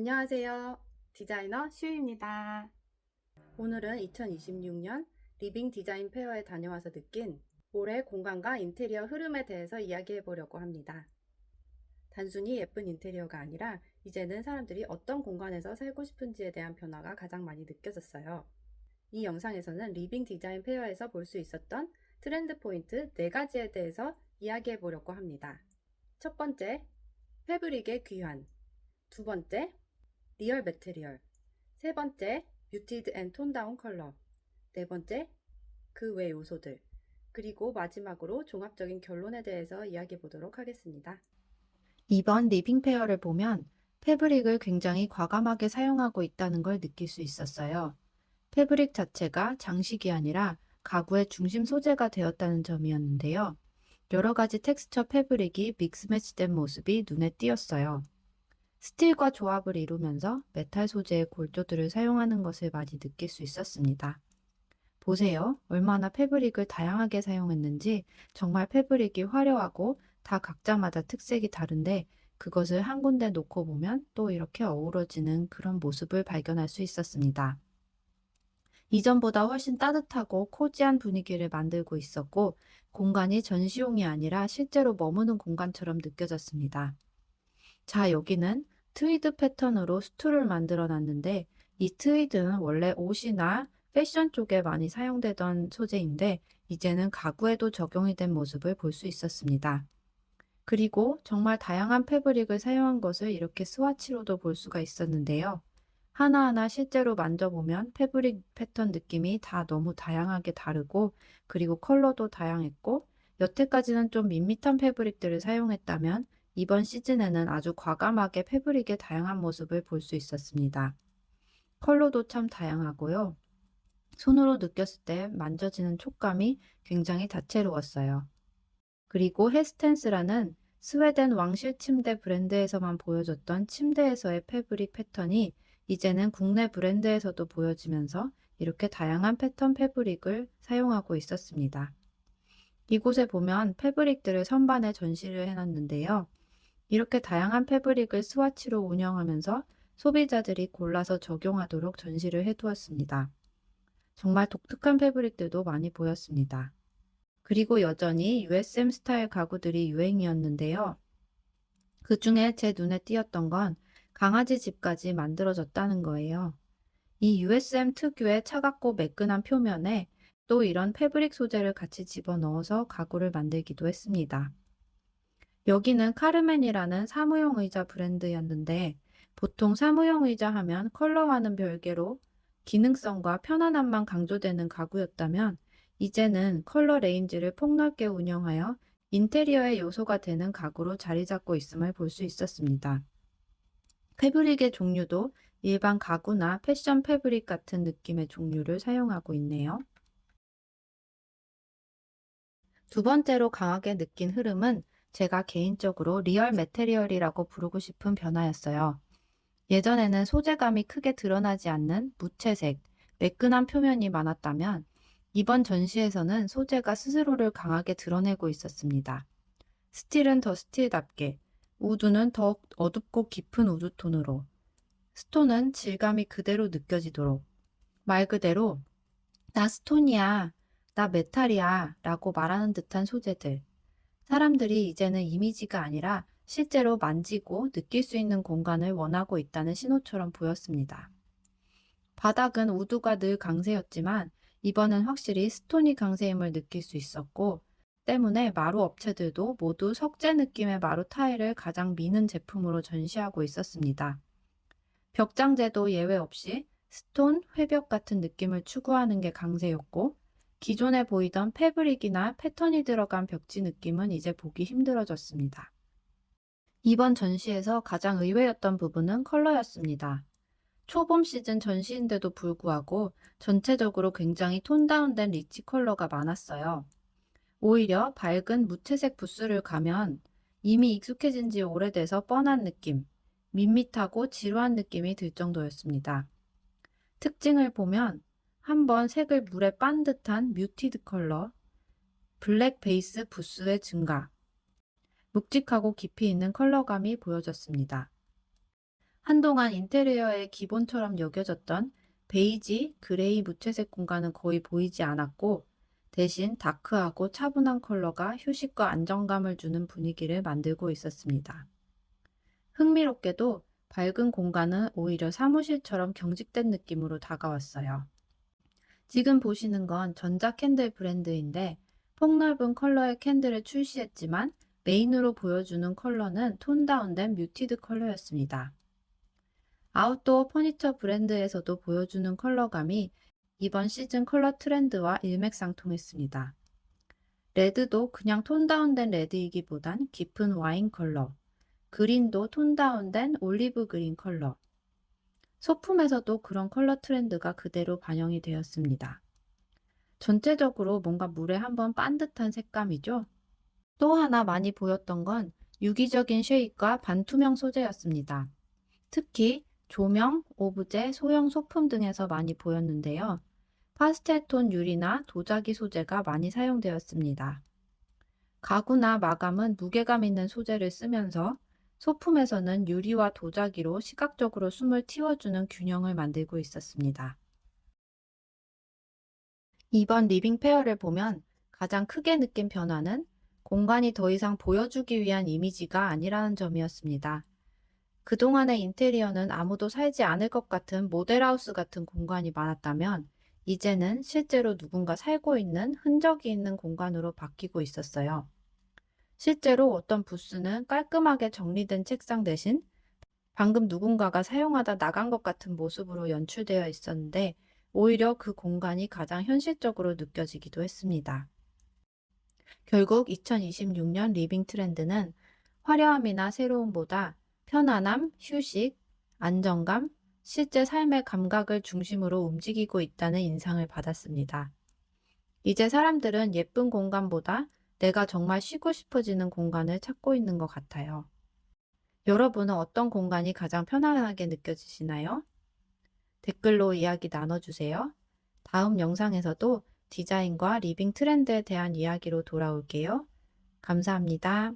안녕하세요. 디자이너 슈입니다. 오늘은 2026년 리빙 디자인 페어에 다녀와서 느낀 올해 공간과 인테리어 흐름에 대해서 이야기해 보려고 합니다. 단순히 예쁜 인테리어가 아니라 이제는 사람들이 어떤 공간에서 살고 싶은지에 대한 변화가 가장 많이 느껴졌어요. 이 영상에서는 리빙 디자인 페어에서 볼 수 있었던 트렌드 포인트 4가지에 대해서 이야기해 보려고 합니다. 첫 번째, 패브릭의 귀환. 두 번째, 리얼 매테리얼. 세 번째, 뮤티드 앤 톤다운 컬러. 네 번째, 그 외 요소들. 그리고 마지막으로 종합적인 결론에 대해서 이야기해 보도록 하겠습니다. 이번 리빙 페어를 보면 패브릭을 굉장히 과감하게 사용하고 있다는 걸 느낄 수 있었어요. 패브릭 자체가 장식이 아니라 가구의 중심 소재가 되었다는 점이었는데요. 여러 가지 텍스처 패브릭이 믹스매치된 모습이 눈에 띄었어요. 스틸과 조합을 이루면서 메탈 소재의 골조들을 사용하는 것을 많이 느낄 수 있었습니다. 보세요. 얼마나 패브릭을 다양하게 사용했는지. 정말 패브릭이 화려하고 다 각자마다 특색이 다른데 그것을 한 군데 놓고 보면 또 이렇게 어우러지는 그런 모습을 발견할 수 있었습니다. 이전보다 훨씬 따뜻하고 코지한 분위기를 만들고 있었고 공간이 전시용이 아니라 실제로 머무는 공간처럼 느껴졌습니다. 자, 여기는 트위드 패턴으로 스툴을 만들어 놨는데 이 트위드는 원래 옷이나 패션 쪽에 많이 사용되던 소재인데 이제는 가구에도 적용이 된 모습을 볼 수 있었습니다. 그리고 정말 다양한 패브릭을 사용한 것을 이렇게 스와치로도 볼 수가 있었는데요. 하나하나 실제로 만져보면 패브릭 패턴 느낌이 다 너무 다양하게 다르고 그리고 컬러도 다양했고 여태까지는 좀 밋밋한 패브릭들을 사용했다면 이번 시즌에는 아주 과감하게 패브릭의 다양한 모습을 볼 수 있었습니다. 컬러도 참 다양하고요. 손으로 느꼈을 때 만져지는 촉감이 굉장히 다채로웠어요. 그리고 헤스텐스라는 스웨덴 왕실 침대 브랜드에서만 보여줬던 침대에서의 패브릭 패턴이 이제는 국내 브랜드에서도 보여지면서 이렇게 다양한 패턴 패브릭을 사용하고 있었습니다. 이곳에 보면 패브릭들을 선반에 전시를 해놨는데요. 이렇게 다양한 패브릭을 스와치로 운영하면서 소비자들이 골라서 적용하도록 전시를 해두었습니다. 정말 독특한 패브릭들도 많이 보였습니다. 그리고 여전히 USM 스타일 가구들이 유행이었는데요. 그 중에 제 눈에 띄었던 건 강아지 집까지 만들어졌다는 거예요. 이 USM 특유의 차갑고 매끈한 표면에 또 이런 패브릭 소재를 같이 집어넣어서 가구를 만들기도 했습니다. 여기는 카르멘이라는 사무용 의자 브랜드였는데 보통 사무용 의자 하면 컬러와는 별개로 기능성과 편안함만 강조되는 가구였다면 이제는 컬러 레인지를 폭넓게 운영하여 인테리어의 요소가 되는 가구로 자리 잡고 있음을 볼 수 있었습니다. 패브릭의 종류도 일반 가구나 패션 패브릭 같은 느낌의 종류를 사용하고 있네요. 두 번째로 강하게 느낀 흐름은 제가 개인적으로 리얼 매테리얼이라고 부르고 싶은 변화였어요. 예전에는 소재감이 크게 드러나지 않는 무채색, 매끈한 표면이 많았다면 이번 전시에서는 소재가 스스로를 강하게 드러내고 있었습니다. 스틸은 더 스틸답게, 우드는 더 어둡고 깊은 우드톤으로, 스톤은 질감이 그대로 느껴지도록, 말 그대로 나 스톤이야, 나 메탈이야 라고 말하는 듯한 소재들. 사람들이 이제는 이미지가 아니라 실제로 만지고 느낄 수 있는 공간을 원하고 있다는 신호처럼 보였습니다. 바닥은 우드가 늘 강세였지만 이번엔 확실히 스톤이 강세임을 느낄 수 있었고 때문에 마루 업체들도 모두 석재 느낌의 마루 타일을 가장 미는 제품으로 전시하고 있었습니다. 벽장재도 예외 없이 스톤, 회벽 같은 느낌을 추구하는 게 강세였고 기존에 보이던 패브릭이나 패턴이 들어간 벽지 느낌은 이제 보기 힘들어졌습니다. 이번 전시에서 가장 의외였던 부분은 컬러였습니다. 초봄 시즌 전시인데도 불구하고 전체적으로 굉장히 톤 다운된 리치 컬러가 많았어요. 오히려 밝은 무채색 부스를 가면 이미 익숙해진 지 오래돼서 뻔한 느낌, 밋밋하고 지루한 느낌이 들 정도였습니다. 특징을 보면 한번 색을 물에 빤 듯한 뮤티드 컬러, 블랙 베이스 부스의 증가, 묵직하고 깊이 있는 컬러감이 보여졌습니다. 한동안 인테리어의 기본처럼 여겨졌던 베이지, 그레이 무채색 공간은 거의 보이지 않았고, 대신 다크하고 차분한 컬러가 휴식과 안정감을 주는 분위기를 만들고 있었습니다. 흥미롭게도 밝은 공간은 오히려 사무실처럼 경직된 느낌으로 다가왔어요. 지금 보시는 건 전자캔들 브랜드인데 폭넓은 컬러의 캔들을 출시했지만 메인으로 보여주는 컬러는 톤 다운된 뮤티드 컬러였습니다. 아웃도어 퍼니처 브랜드에서도 보여주는 컬러감이 이번 시즌 컬러 트렌드와 일맥상통했습니다. 레드도 그냥 톤 다운된 레드이기보단 깊은 와인 컬러, 그린도 톤 다운된 올리브 그린 컬러, 소품에서도 그런 컬러 트렌드가 그대로 반영이 되었습니다. 전체적으로 뭔가 물에 한번 빤 듯한 색감이죠? 또 하나 많이 보였던 건 유기적인 쉐입과 반투명 소재였습니다. 특히 조명, 오브제, 소형 소품 등에서 많이 보였는데요. 파스텔톤 유리나 도자기 소재가 많이 사용되었습니다. 가구나 마감은 무게감 있는 소재를 쓰면서 소품에서는 유리와 도자기로 시각적으로 숨을 틔워주는 균형을 만들고 있었습니다. 이번 리빙 페어를 보면 가장 크게 느낀 변화는 공간이 더 이상 보여주기 위한 이미지가 아니라는 점이었습니다. 그동안의 인테리어는 아무도 살지 않을 것 같은 모델하우스 같은 공간이 많았다면 이제는 실제로 누군가 살고 있는 흔적이 있는 공간으로 바뀌고 있었어요. 실제로 어떤 부스는 깔끔하게 정리된 책상 대신 방금 누군가가 사용하다 나간 것 같은 모습으로 연출되어 있었는데 오히려 그 공간이 가장 현실적으로 느껴지기도 했습니다. 결국 2026년 리빙 트렌드는 화려함이나 새로움보다 편안함, 휴식, 안정감, 실제 삶의 감각을 중심으로 움직이고 있다는 인상을 받았습니다. 이제 사람들은 예쁜 공간보다 내가 정말 쉬고 싶어지는 공간을 찾고 있는 것 같아요. 여러분은 어떤 공간이 가장 편안하게 느껴지시나요? 댓글로 이야기 나눠주세요. 다음 영상에서도 디자인과 리빙 트렌드에 대한 이야기로 돌아올게요. 감사합니다.